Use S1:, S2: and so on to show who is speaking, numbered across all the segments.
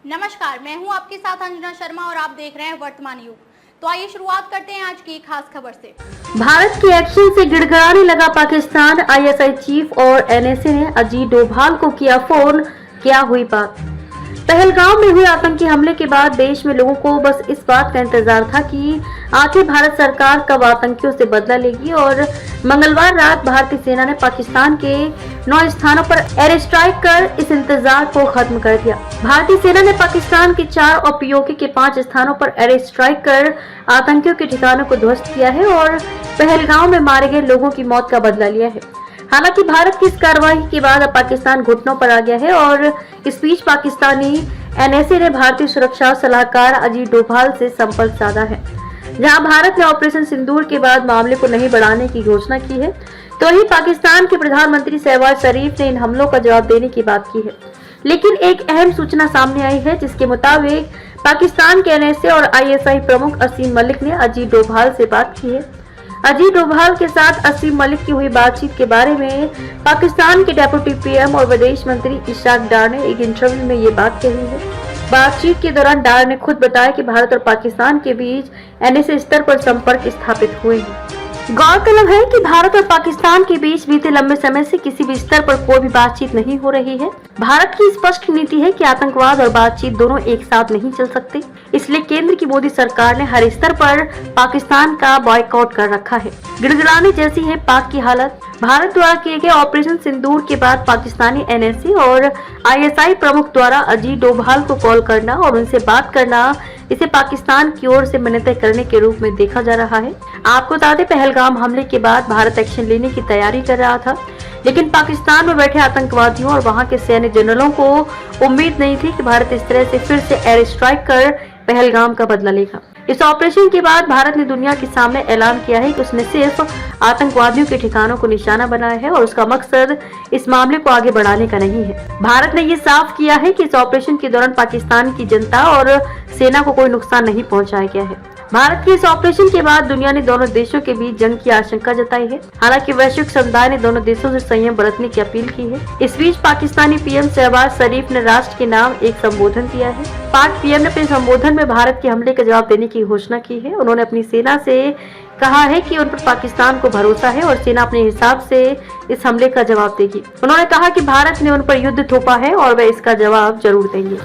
S1: नमस्कार, मैं हूं आपके साथ अंजना शर्मा और आप देख रहे हैं वर्तमान युग। तो आइए शुरुआत करते हैं आज की खास खबर से।
S2: भारत के एक्शन से गिड़गिड़ाने लगा पाकिस्तान। आईएसआई चीफ और एनएसए ने अजीत डोभाल को किया फोन, क्या हुई बात। पहलगाम में हुए आतंकी हमले के बाद देश में लोगों को बस इस बात का इंतजार था कि आखिर भारत सरकार कब आतंकियों से बदला लेगी और मंगलवार रात भारतीय सेना ने पाकिस्तान के 9 स्थानों पर एयर स्ट्राइक कर इस इंतजार को खत्म कर दिया। भारतीय सेना ने पाकिस्तान के 4 और पीओके के 5 स्थानों पर एयर स्ट्राइक कर आतंकियों के ठिकानों को ध्वस्त किया है और पहलगाम में मारे गए लोगों की मौत का बदला लिया है। हालांकि भारत की इस कार्रवाई के बाद अब पाकिस्तान घुटनों पर आ गया है और इस बीच पाकिस्तानी एनएसए ने भारतीय सुरक्षा सलाहकार अजीत डोभाल से संपर्क साधा है। जहां भारत ने ऑपरेशन सिंदूर के बाद मामले को नहीं बढ़ाने की घोषणा की है, तो वहीं पाकिस्तान के प्रधानमंत्री शहबाज शरीफ ने इन हमलों का जवाब देने की बात की है। लेकिन एक अहम सूचना सामने आई है, जिसके मुताबिक पाकिस्तान के एनएसए और आईएसआई प्रमुख असीम मलिक ने अजीत डोभाल से बात की है। अजीत डोभाल के साथ असीम मलिक की हुई बातचीत के बारे में पाकिस्तान के डेप्यूटी पीएम और विदेश मंत्री इशाक डार ने एक इंटरव्यू में ये बात कही है। बातचीत के दौरान डार ने खुद बताया कि भारत और पाकिस्तान के बीच एनएसए स्तर पर संपर्क स्थापित हुए हैं। गौरतलब है कि भारत और पाकिस्तान के बीच बीते लंबे समय से किसी भी स्तर पर कोई भी बातचीत नहीं हो रही है। भारत की स्पष्ट नीति है कि आतंकवाद और बातचीत दोनों एक साथ नहीं चल सकते, इसलिए केंद्र की मोदी सरकार ने हर स्तर पर पाकिस्तान का बॉयकॉट कर रखा है। गिड़गिड़ाने जैसी है पाक की हालत। भारत द्वारा किए गए ऑपरेशन सिंदूर के बाद पाकिस्तानी एनएसए और आईएसआई प्रमुख द्वारा अजीत डोभाल को कॉल करना और उनसे बात करना, इसे पाकिस्तान की ओर से मिन्नतें करने के रूप में देखा जा रहा है। आपको बता दें, पहलगाम हमले के बाद भारत एक्शन लेने की तैयारी कर रहा था, लेकिन पाकिस्तान में बैठे आतंकवादियों और वहां के सैन्य जनरलों को उम्मीद नहीं थी कि भारत इस तरह से फिर से एयर स्ट्राइक कर पहलगाम का बदला लेगा। इस ऑपरेशन के बाद भारत ने दुनिया के सामने ऐलान किया है कि उसने सिर्फ आतंकवादियों के ठिकानों को निशाना बनाया है और उसका मकसद इस मामले को आगे बढ़ाने का नहीं है। भारत ने ये साफ किया है कि इस ऑपरेशन के दौरान पाकिस्तान की जनता और सेना को कोई नुकसान नहीं पहुंचाया गया है। भारत के इस ऑपरेशन के बाद दुनिया ने दोनों देशों के बीच जंग की आशंका जताई है। हालांकि वैश्विक समुदाय ने दोनों देशों से संयम बरतने की अपील की है। इस बीच पाकिस्तानी पीएम शहबाज शरीफ ने राष्ट्र के नाम एक संबोधन दिया है। पाक पीएम ने अपने संबोधन में भारत के हमले का जवाब देने की घोषणा की है। उन्होंने अपनी सेना से कहा है कि उन पर पाकिस्तान को भरोसा है और सेना अपने हिसाब से इस हमले का जवाब देगी। उन्होंने कहा कि भारत ने उन पर युद्ध थोपा है और वे इसका जवाब जरूर देंगे।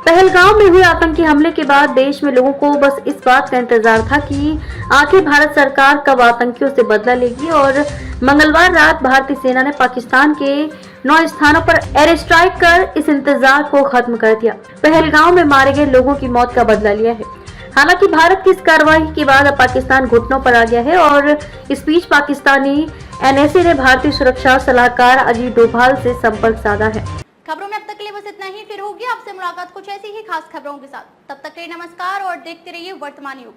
S2: पहलगाम में हुए आतंकी हमले के बाद देश में लोगों को बस इस बात का इंतजार था कि आखिर भारत सरकार कब आतंकियों से बदला लेगी और मंगलवार रात भारतीय सेना ने पाकिस्तान के 9 स्थानों पर एयर स्ट्राइक कर इस इंतजार को खत्म कर दिया। पहलगाम में मारे गए लोगों की मौत का बदला लिया है। हालांकि भारत की इस कार्रवाई के बाद अब पाकिस्तान घुटनों पर आ गया है और इस बीच पाकिस्तानी एनएसए ने भारतीय सुरक्षा सलाहकार अजीत डोभाल से संपर्क साधा है।
S1: खबरों में अब तक के लिए बस इतना ही। फिर होगी आपसे मुलाकात कुछ ऐसी ही खास खबरों के साथ। तब तक के लिए नमस्कार और देखते रहिए वर्तमान युग।